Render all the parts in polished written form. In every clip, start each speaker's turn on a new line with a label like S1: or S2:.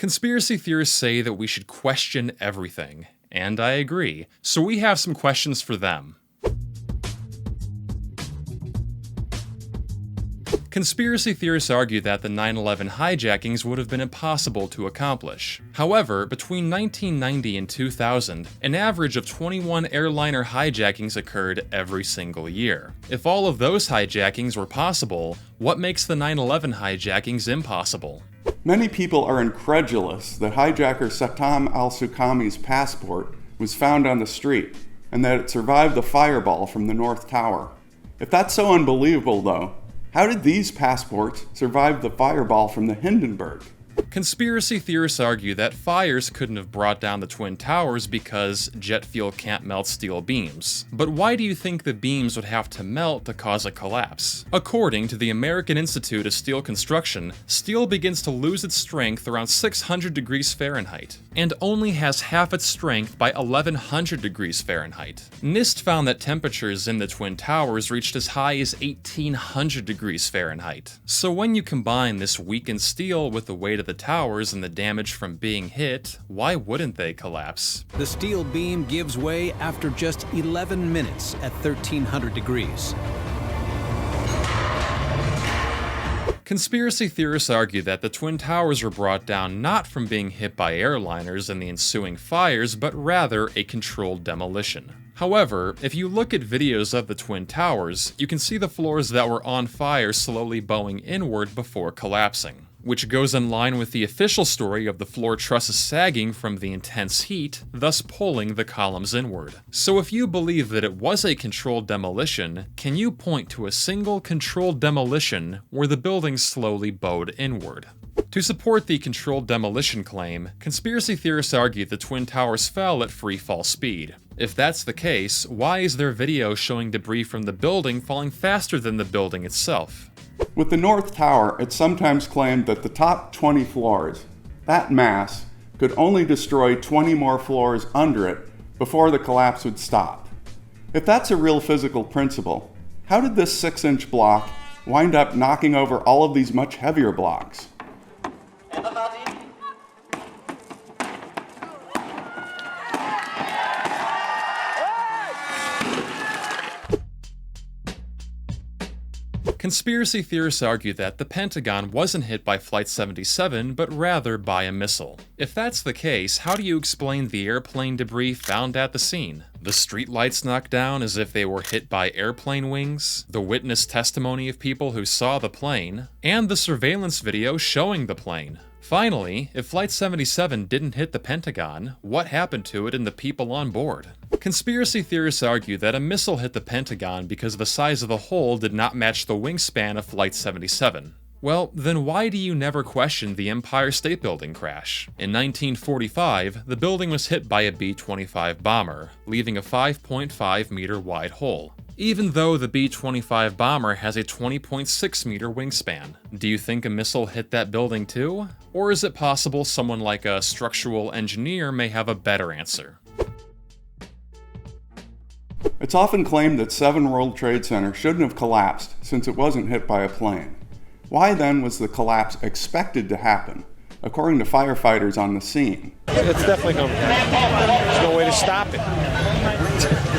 S1: Conspiracy theorists say that we should question everything, and I agree, so we have some questions for them. Conspiracy theorists argue that the 9/11 hijackings would have been impossible to accomplish. However, between 1990 and 2000, an average of 21 airliner hijackings occurred every single year. If all of those hijackings were possible, what makes the 9/11 hijackings impossible?
S2: Many people are incredulous that hijacker Saddam al-Suqami's passport was found on the street, and that it survived the fireball from the North Tower. If that's so unbelievable, though, how did these passports survive the fireball from the Hindenburg?
S1: Conspiracy theorists argue that fires couldn't have brought down the Twin Towers because jet fuel can't melt steel beams. But why do you think the beams would have to melt to cause a collapse? According to the American Institute of Steel Construction, steel begins to lose its strength around 600 degrees Fahrenheit, and only has half its strength by 1100 degrees Fahrenheit. NIST found that temperatures in the Twin Towers reached as high as 1800 degrees Fahrenheit. So when you combine this weakened steel with the weight of the towers and the damage from being hit, why wouldn't they collapse?
S3: The steel beam gives way after just 11 minutes at 1300 degrees.
S1: Conspiracy theorists argue that the Twin Towers were brought down not from being hit by airliners and the ensuing fires, but rather a controlled demolition. However, if you look at videos of the Twin Towers, you can see the floors that were on fire slowly bowing inward before collapsing, which goes in line with the official story of the floor trusses sagging from the intense heat, thus pulling the columns inward. So if you believe that it was a controlled demolition, can you point to a single controlled demolition where the building slowly bowed inward? To support the controlled demolition claim, conspiracy theorists argue the Twin Towers fell at free fall speed. If that's the case, why is there video showing debris from the building falling faster than the building itself?
S2: With the North Tower, it's sometimes claimed that the top 20 floors, that mass, could only destroy 20 more floors under it before the collapse would stop. If that's a real physical principle, how did this 6-inch block wind up knocking over all of these much heavier blocks?
S1: Conspiracy theorists argue that the Pentagon wasn't hit by Flight 77, but rather by a missile. If that's the case, how do you explain the airplane debris found at the scene? The streetlights knocked down as if they were hit by airplane wings, the witness testimony of people who saw the plane, and the surveillance video showing the plane. Finally, if Flight 77 didn't hit the Pentagon, what happened to it and the people on board? Conspiracy theorists argue that a missile hit the Pentagon because the size of the hole did not match the wingspan of Flight 77. Well, then why do you never question the Empire State Building crash? In 1945, the building was hit by a B-25 bomber, leaving a 5.5 meter wide hole, even though the B-25 bomber has a 20.6 meter wingspan. Do you think a missile hit that building too? Or is it possible someone like a structural engineer may have a better answer?
S2: It's often claimed that 7 World Trade Center shouldn't have collapsed since it wasn't hit by a plane. Why then was the collapse expected to happen, according to firefighters on the scene?
S4: It's definitely going to happen. There's no way to stop it.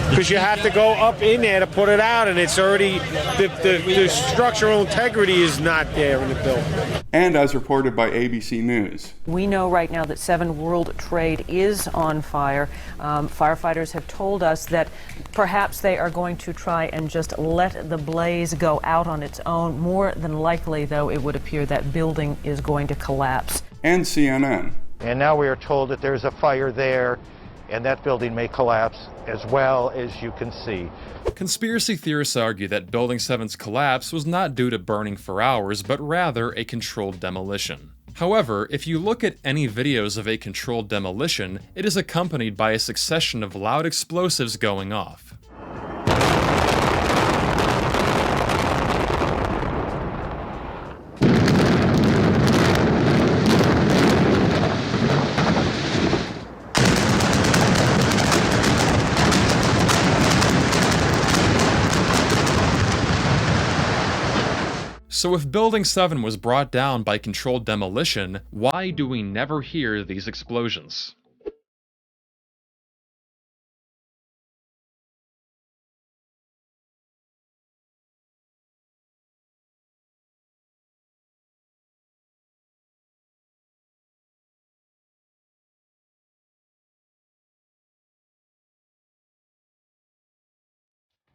S4: Because you have to go up in there to put it out, and it's already, the structural integrity is not there in the building.
S2: And as reported by ABC News.
S5: We know right now that 7 World Trade is on fire. Firefighters have told us that perhaps they are going to try and just let the blaze go out on its own. More than likely, though, it would appear that building is going to collapse.
S2: And CNN.
S6: And now we are told that there's a fire there, and that building may collapse as well, as you can see.
S1: Conspiracy theorists argue that Building 7's collapse was not due to burning for hours, but rather a controlled demolition. However, if you look at any videos of a controlled demolition, it is accompanied by a succession of loud explosives going off. So if Building 7 was brought down by controlled demolition, why do we never hear these explosions?